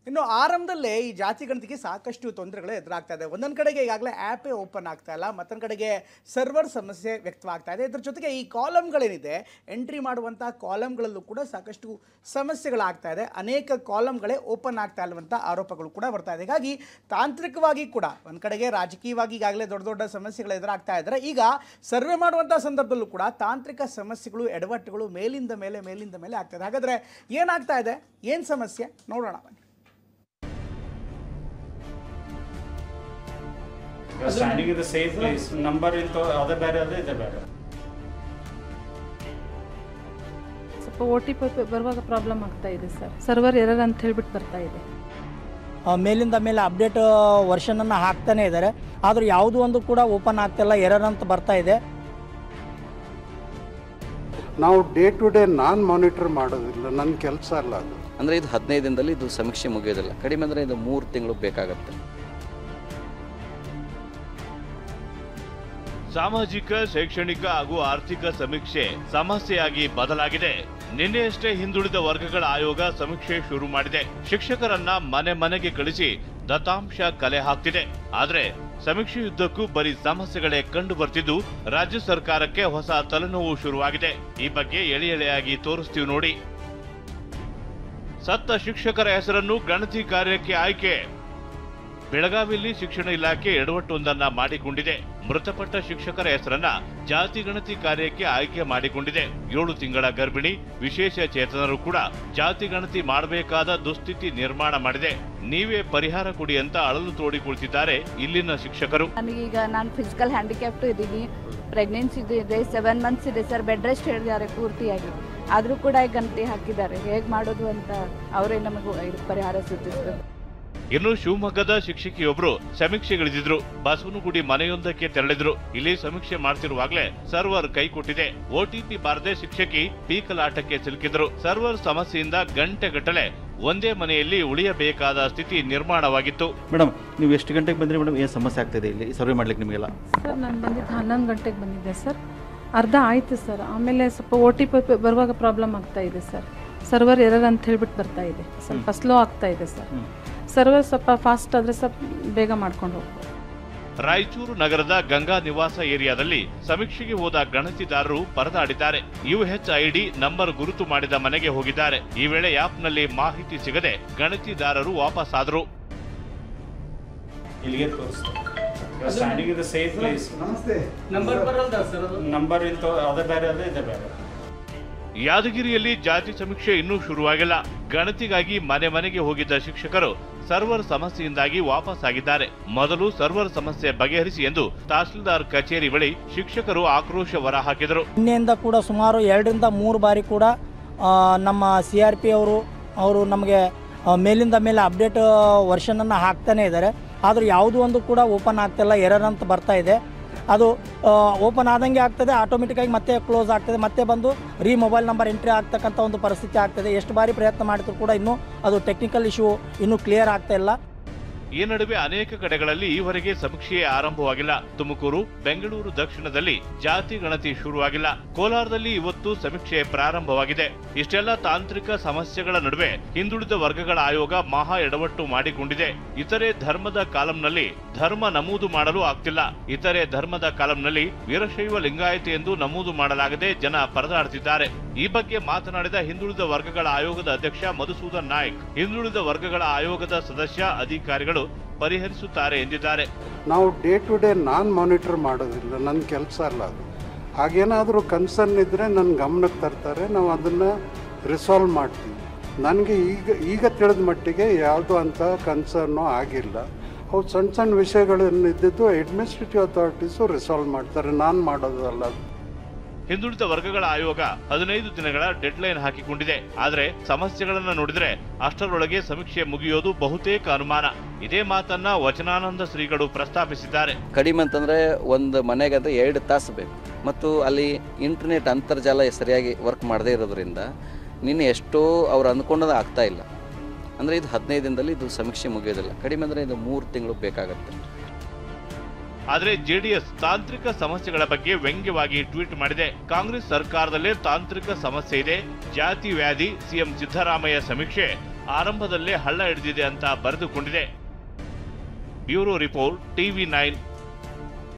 ಇನ್ನು ಆರಂಭದಲ್ಲೇ ಈ ಜಾತಿ ಗಣತಿಗೆ ಸಾಕಷ್ಟು ತೊಂದರೆಗಳು ಎದುರಾಗ್ತಾ ಇದೆ. ಒಂದೊಂದು ಕಡೆಗೆ ಈಗಾಗಲೇ ಆ್ಯಪೇ ಓಪನ್ ಆಗ್ತಾ ಇಲ್ಲ, ಮತ್ತೊಂದು ಕಡೆಗೆ ಸರ್ವರ್ ಸಮಸ್ಯೆ ವ್ಯಕ್ತವಾಗ್ತಾ ಇದೆ. ಇದ್ರ ಜೊತೆಗೆ ಈ ಕಾಲಮ್ಗಳೇನಿದೆ, ಎಂಟ್ರಿ ಮಾಡುವಂಥ ಕಾಲಮ್ಗಳಲ್ಲೂ ಕೂಡ ಸಾಕಷ್ಟು ಸಮಸ್ಯೆಗಳಾಗ್ತಾ ಇದೆ. ಅನೇಕ ಕಾಲಮ್ಗಳೇ ಓಪನ್ ಆಗ್ತಾ ಇರುವಂಥ ಆರೋಪಗಳು ಕೂಡ ಬರ್ತಾ ಇದೆ. ಹೀಗಾಗಿ ತಾಂತ್ರಿಕವಾಗಿ ಕೂಡ ಒಂದು ಕಡೆಗೆ ರಾಜಕೀಯವಾಗಿ ಈಗಾಗಲೇ ದೊಡ್ಡ ದೊಡ್ಡ ಸಮಸ್ಯೆಗಳು ಎದುರಾಗ್ತಾ ಇದ್ದಾರೆ. ಈಗ ಸರ್ವೆ ಮಾಡುವಂಥ ಸಂದರ್ಭದಲ್ಲೂ ಕೂಡ ತಾಂತ್ರಿಕ ಸಮಸ್ಯೆಗಳು, ಎಡವಟ್ಟುಗಳು ಮೇಲಿಂದ ಮೇಲೆ ಆಗ್ತಾ ಇದೆ. ಹಾಗಾದರೆ ಏನಾಗ್ತಾ ಇದೆ, ಏನು ಸಮಸ್ಯೆ ನೋಡೋಣ ಬನ್ನಿ. You're standing in the same place. Number into other barrier, ಇದೆ ಬೇರೆ. ಸ್ವಲ್ಪ OTP ಬರುವಾಗ ಪ್ರಾಬ್ಲಮ್ ಆಗ್ತಾ ಇದೆ ಸರ್. ಸರ್ವರ್ ಎರರ್ ಅಂತ ಹೇಳ್ಬಿಟ್ಟು ಬರ್ತಾ ಇದೆ. ಮೇಲಿಂದ ಮೇಲೆ ಅಪ್ಡೇಟ್ ವರ್ಷನನ್ನು ಹಾಕ್ತಾನೆ ಇದ್ದಾರೆ, ಆದರೂ ಯಾವುದೂ ಒಂದು ಕೂಡ ಓಪನ್ ಆಗ್ತಿಲ್ಲ, ಎರರ್ ಅಂತ ಬರ್ತಾ ಇದೆ. ನಾವು ಡೇ ಟು ಡೇ ನಾನು ಮಾನಿಟರ್ ಮಾಡೋದಿಲ್ಲ, ನನ್ನ ಕೆಲಸ ಅಲ್ಲ ಅದು. ಅಂದರೆ ಇದು 15 ದಿನದಲ್ಲಿ ಇದು ಸಮೀಕ್ಷೆ ಮುಗಿಯೋದಿಲ್ಲ, ಕಡಿಮೆ ಅಂದರೆ ಇದು 3 ತಿಂಗಳು ಬೇಕಾಗುತ್ತೆ. ಸಾಮಾಜಿಕ, ಶೈಕ್ಷಣಿಕ ಹಾಗೂ ಆರ್ಥಿಕ ಸಮೀಕ್ಷೆ ಸಮಸ್ಯೆಯಾಗಿ ಬದಲಾಗಿದೆ. ನಿನ್ನೆಯಷ್ಟೇ ಹಿಂದುಳಿದ ವರ್ಗಗಳ ಆಯೋಗ ಸಮೀಕ್ಷೆ ಶುರು ಮಾಡಿದೆ. ಶಿಕ್ಷಕರನ್ನ ಮನೆ ಮನೆಗೆ ಕಳಿಸಿ ದತ್ತಾಂಶ ಕಲೆ ಹಾಕ್ತಿದೆ. ಆದ್ರೆ ಸಮೀಕ್ಷೆಯುದ್ದಕ್ಕೂ ಬರೀ ಸಮಸ್ಯೆಗಳೇ ಕಂಡು ಬರ್ತಿದ್ದು ರಾಜ್ಯ ಸರ್ಕಾರಕ್ಕೆ ಹೊಸ ತಲೆನೋವು ಶುರುವಾಗಿದೆ. ಈ ಬಗ್ಗೆ ಎಳೆಯಾಗಿ ತೋರಿಸ್ತೀವಿ ನೋಡಿ. ಸತ್ತ ಶಿಕ್ಷಕರ ಹೆಸರನ್ನು ಗಣತಿ ಕಾರ್ಯಕ್ಕೆ ಆಯ್ಕೆ. ಬೆಳಗಾವಿಯಲ್ಲಿ ಶಿಕ್ಷಣ ಇಲಾಖೆ ಎಡವಟ್ಟೊಂದನ್ನ ಮಾಡಿಕೊಂಡಿದೆ. ಮೃತಪಟ್ಟ ಶಿಕ್ಷಕರ ಹೆಸರನ್ನ ಜಾತಿ ಗಣತಿ ಕಾರ್ಯಕ್ಕೆ ಆಯ್ಕೆ ಮಾಡಿಕೊಂಡಿದೆ. 7 ತಿಂಗಳ ಗರ್ಭಿಣಿ, ವಿಶೇಷ ಚೇತನರು ಕೂಡ ಜಾತಿ ಗಣತಿ ಮಾಡಬೇಕಾದ ದುಸ್ಥಿತಿ ನಿರ್ಮಾಣ ಮಾಡಿದೆ. ನೀವೇ ಪರಿಹಾರ ಕೊಡಿ ಅಂತ ಅಳಲು ತೋಡಿಕೊಳ್ತಿದ್ದಾರೆ ಇಲ್ಲಿನ ಶಿಕ್ಷಕರು. ನನಗೀಗ ನಾನು ಫಿಸಿಕಲ್ ಹ್ಯಾಂಡಿಕ್ಯಾಪ್ಟು ಇದ್ದೀನಿ, ಪ್ರೆಗ್ನೆನ್ಸಿ ಇದೆ, 7 ಮಂತ್ಸ್ ಇದೆ ಸರ್. ಬೆಡ್ ರೆಸ್ಟ್ ಹೇಳಿದ್ದಾರೆ ಪೂರ್ತಿಯಾಗಿ, ಆದರೂ ಕೂಡ ಗಣತಿ ಹಾಕಿದ್ದಾರೆ. ಹೇಗೆ ಮಾಡೋದು ಅಂತ ಅವರೇ ನಮಗೆ ಪರಿಹಾರ ಸೂಚಿಸಬೇಕು. ಇನ್ನು ಶಿವಮೊಗ್ಗದ ಶಿಕ್ಷಕಿಯೊಬ್ರು ಸಮೀಕ್ಷೆಗಿಳಿದಿದ್ರು. ಬಸವನಗುಡಿ ಮನೆಯೊಂದಕ್ಕೆ ತೆರಳಿದ್ರು. ಇಲ್ಲಿ ಸಮೀಕ್ಷೆ ಮಾಡ್ತಿರುವಾಗಲೇ ಸರ್ವರ್ ಕೈ ಕೊಟ್ಟಿದೆ. OTP ಬಾರದೆ ಶಿಕ್ಷಕಿ ಪೀಕಲಾಟಕ್ಕೆ ಸಿಲುಕಿದ್ರು. ಸರ್ವರ್ ಸಮಸ್ಯೆಯಿಂದ ಗಂಟೆಗಟ್ಟಲೆ ಒಂದೇ ಮನೆಯಲ್ಲಿ ಉಳಿಯಬೇಕಾದ ಸ್ಥಿತಿ ನಿರ್ಮಾಣವಾಗಿತ್ತು. ಮೇಡಮ್, ನೀವು ಎಷ್ಟು ಗಂಟೆಗೆ ಬಂದ್ರಿ ಮೇಡಮ್? ಏನು ಸಮಸ್ಯೆ ಆಗ್ತಿದೆ ಇಲ್ಲಿ ಸರ್ವೆ ಮಾಡ್ಲಿಕ್ಕೆ ನಿಮಗೆಲ್ಲ? ಸರ್ ನಾನು ಬಂದಿದ್ದು 11 ಗಂಟೆಗೆ ಬಂದಿದ್ದೆ ಸರ್. ಅರ್ಧ ಆಯಿತು ಸರ್. ಆಮೇಲೆ ಸ್ವಲ್ಪ OTP ಬರುವಾಗ ಪ್ರಾಬ್ಲಮ್ ಆಗ್ತಾ ಇದೆ ಸರ್. ಸರ್ವರ್ ಎರರ್ ಅಂತ ಹೇಳ್ಬಿಟ್ಟು ಬರ್ತಾ ಇದೆ, ಸ್ವಲ್ಪ ಸ್ಲೋ ಆಗ್ತಾ ಇದೆ ಸರ್. ಸರ್ವರ್ ಸ್ವಲ್ಪ ಫಾಸ್ಟ್ ಆದರೆ ಸ್ವಲ್ಪ ಬೇಗ ಮಾಡ್ಕೊಂಡು ಹೋಗ್ಬೋದು. ರಾಯಚೂರು ನಗರದ ಗಂಗಾ ನಿವಾಸ ಏರಿಯಾದಲ್ಲಿ ಸಮೀಕ್ಷೆಗೆ ಹೋದ ಗಣತಿದಾರರು ಪರದಾಡಿದ್ದಾರೆ. UHID ನಂಬರ್ ಗುರುತು ಮಾಡಿದ ಮನೆಗೆ ಹೋಗಿದ್ದಾರೆ. ಈ ವೇಳೆ ಆಪ್ನಲ್ಲಿ ಮಾಹಿತಿ ಸಿಗದೆ ಗಣತಿದಾರರು ವಾಪಸ್ಸಾದರು. ಇಲ್ಲಿಗೆ ತೋರಿಸ್ತಾರೆ. You're standing in the same place. ನಮಸ್ತೆ. ನಂಬರ್ ಬರಲ್ಲ ಸರ್, ಅದು Number into other barrier, ಇದೆ ಬೇರೆ. ಯಾದಗಿರಿಯಲ್ಲಿ ಜಾತಿ ಸಮೀಕ್ಷೆ ಇನ್ನೂ ಶುರುವಾಗಿಲ್ಲ. ಗಣತಿಗಾಗಿ ಮನೆ ಮನೆಗೆ ಹೋಗಿದ್ದ ಶಿಕ್ಷಕರು ಸರ್ವರ್ ಸಮಸ್ಯೆಯಿಂದಾಗಿ ವಾಪಸ್ ಆಗಿದ್ದಾರೆ. ಮೊದಲು ಸರ್ವರ್ ಸಮಸ್ಯೆ ಬಗೆಹರಿಸಿ ಎಂದು ತಹಸೀಲ್ದಾರ್ ಕಚೇರಿ ಬಳಿ ಶಿಕ್ಷಕರು ಆಕ್ರೋಶ ಹೊರಹಾಕಿದರು. ನಿನ್ನೆಯಿಂದ ಕೂಡ ಸುಮಾರು 2 ರಿಂದ 3 ಬಾರಿ ಕೂಡ ನಮ್ಮ CRP ಅವರು ನಮಗೆ ಮೇಲಿಂದ ಮೇಲೆ ಅಪ್ಡೇಟ್ ವರ್ಷನನ್ನು ಹಾಕ್ತಾನೆ ಇದ್ದಾರೆ, ಆದರೂ ಯಾವುದೂ ಒಂದು ಕೂಡ ಓಪನ್ ಆಗ್ತಿಲ್ಲ, ಎರರ್ ಅಂತ ಬರ್ತಾ ಇದೆ. ಅದು ಓಪನ್ ಆದಂಗೆ ಆಗ್ತದೆ, ಆಟೋಮೆಟಿಕ್ಕಾಗಿ ಮತ್ತೆ ಕ್ಲೋಸ್ ಆಗ್ತದೆ, ಮತ್ತೆ ಬಂದು ಮೊಬೈಲ್ ನಂಬರ್ ಎಂಟ್ರಿ ಆಗ್ತಕ್ಕಂಥ ಒಂದು ಪರಿಸ್ಥಿತಿ ಆಗ್ತದೆ. ಎಷ್ಟು ಬಾರಿ ಪ್ರಯತ್ನ ಮಾಡಿದ್ರು ಕೂಡ ಇನ್ನೂ ಅದು ಟೆಕ್ನಿಕಲ್ ಇಶ್ಯೂ ಇನ್ನೂ ಕ್ಲಿಯರ್ ಆಗ್ತಾ ಇಲ್ಲ. ಈ ನಡುವೆ ಅನೇಕ ಕಡೆಗಳಲ್ಲಿ ಈವರೆಗೆ ಸಮೀಕ್ಷೆ ಆರಂಭವಾಗಿಲ್ಲ. ತುಮಕೂರು, ಬೆಂಗಳೂರು ದಕ್ಷಿಣದಲ್ಲಿ ಜಾತಿ ಗಣತಿ ಶುರುವಾಗಿಲ್ಲ. ಕೋಲಾರದಲ್ಲಿ ಇವತ್ತು ಸಮೀಕ್ಷೆ ಪ್ರಾರಂಭವಾಗಿದೆ. ಇಷ್ಟೆಲ್ಲ ತಾಂತ್ರಿಕ ಸಮಸ್ಯೆಗಳ ನಡುವೆ ಹಿಂದುಳಿದ ವರ್ಗಗಳ ಆಯೋಗ ಮಹಾ ಎಡವಟ್ಟು ಮಾಡಿಕೊಂಡಿದೆ. ಇತರೆ ಧರ್ಮದ ಕಾಲಂನಲ್ಲಿ ಧರ್ಮ ನಮೂದು ಮಾಡಲು ಆಗ್ತಿಲ್ಲ. ಇತರೆ ಧರ್ಮದ ಕಾಲಂನಲ್ಲಿ ವೀರಶೈವ ಲಿಂಗಾಯತ ಎಂದು ನಮೂದು ಮಾಡಲಾಗದೆ ಜನ ಪರದಾಡುತ್ತಿದ್ದಾರೆ. ಈ ಬಗ್ಗೆ ಮಾತನಾಡಿದ ಹಿಂದುಳಿದ ವರ್ಗಗಳ ಆಯೋಗದ ಅಧ್ಯಕ್ಷ ಮಧುಸೂದನ್ ನಾಯ್ಕ್, ಹಿಂದುಳಿದ ವರ್ಗಗಳ ಆಯೋಗದ ಸದಸ್ಯ ಅಧಿಕಾರಿಗಳು ಪರಿಹರಿಸುತ್ತಾರೆ ಎಂದಿದ್ದಾರೆ. ನಾವು ಡೇ ಟು ಡೇ ನಾನು ಮಾನಿಟರ್ ಮಾಡೋದಿಲ್ಲ, ನನ್ನ ಕೆಲಸ ಅಲ್ಲ ಅದು. ಹಾಗೇನಾದರೂ ಕನ್ಸರ್ನ್ ಇದ್ದರೆ ನನ್ನ ಗಮನಕ್ಕೆ ತರ್ತಾರೆ, ನಾವು ಅದನ್ನು ರಿಸಾಲ್ವ್ ಮಾಡ್ತೀವಿ. ನನಗೆ ಈಗ ತಿಳಿದ ಮಟ್ಟಿಗೆ ಯಾವುದೂ ಅಂತ ಕನ್ಸರ್ನು ಆಗಿಲ್ಲ. ಅವು ಸಣ್ಣ ವಿಷಯಗಳನ್ನಿದ್ದು ಅಡ್ಮಿನಿಸ್ಟ್ರೇಟಿವ್ ಅಥಾರಿಟೀಸು ರಿಸಾಲ್ವ್ ಮಾಡ್ತಾರೆ, ನಾನು ಮಾಡೋದಲ್ಲ. ಹಿಂದುಳಿದ ವರ್ಗಗಳ ಆಯೋಗ 15 ದಿನಗಳ ಡೆಡ್ಲೈನ್ ಹಾಕಿಕೊಂಡಿದೆ. ಆದರೆ ಸಮಸ್ಯೆಗಳನ್ನು ನೋಡಿದ್ರೆ ಅಷ್ಟರೊಳಗೆ ಸಮೀಕ್ಷೆ ಮುಗಿಯೋದು ಬಹುತೇಕ ಅನುಮಾನ. ಇದೇ ಮಾತನ್ನ ವಚನಾನಂದ ಶ್ರೀಗಳು ಪ್ರಸ್ತಾಪಿಸಿದ್ದಾರೆ. ಕಡಿಮೆ ಅಂತಂದರೆ ಒಂದು ಮನೆಗಂತ 2 ತಾಸು ಬೇಕು, ಮತ್ತು ಅಲ್ಲಿ ಇಂಟರ್ನೆಟ್ ಅಂತರ್ಜಾಲ ಸರಿಯಾಗಿ ವರ್ಕ್ ಮಾಡದೇ ಇರೋದ್ರಿಂದ ನಿನ್ನೆ ಎಷ್ಟೋ ಅವ್ರು ಅಂದ್ಕೊಂಡದ್ದು ಆಗ್ತಾ ಇಲ್ಲ. ಅಂದರೆ ಇದು 15 ದಿನದಲ್ಲಿ ಇದು ಸಮೀಕ್ಷೆ ಮುಗಿಯೋದಿಲ್ಲ, ಕಡಿಮೆ ಅಂದರೆ ಇದು 3 ತಿಂಗಳು ಬೇಕಾಗುತ್ತೆ. ಆದರೆ ಜೆಡಿಎಸ್ ತಾಂತ್ರಿಕ ಸಮಸ್ಯೆಗಳ ಬಗ್ಗೆ ವ್ಯಂಗ್ಯವಾಗಿ ಟ್ವೀಟ್ ಮಾಡಿದೆ. ಕಾಂಗ್ರೆಸ್ ಸರ್ಕಾರದಲ್ಲೇ ತಾಂತ್ರಿಕ ಸಮಸ್ಯೆ ಇದೆ, ಜಾತಿ ವ್ಯಾಧಿ, ಸಿಎಂ ಸಿದ್ದರಾಮಯ್ಯ ಸಮೀಕ್ಷೆ ಆರಂಭದಲ್ಲೇ ಹಳ್ಳ ಹಿಡಿದಿದೆ ಅಂತ ಬರೆದುಕೊಂಡಿದೆ. Bureau report, TV9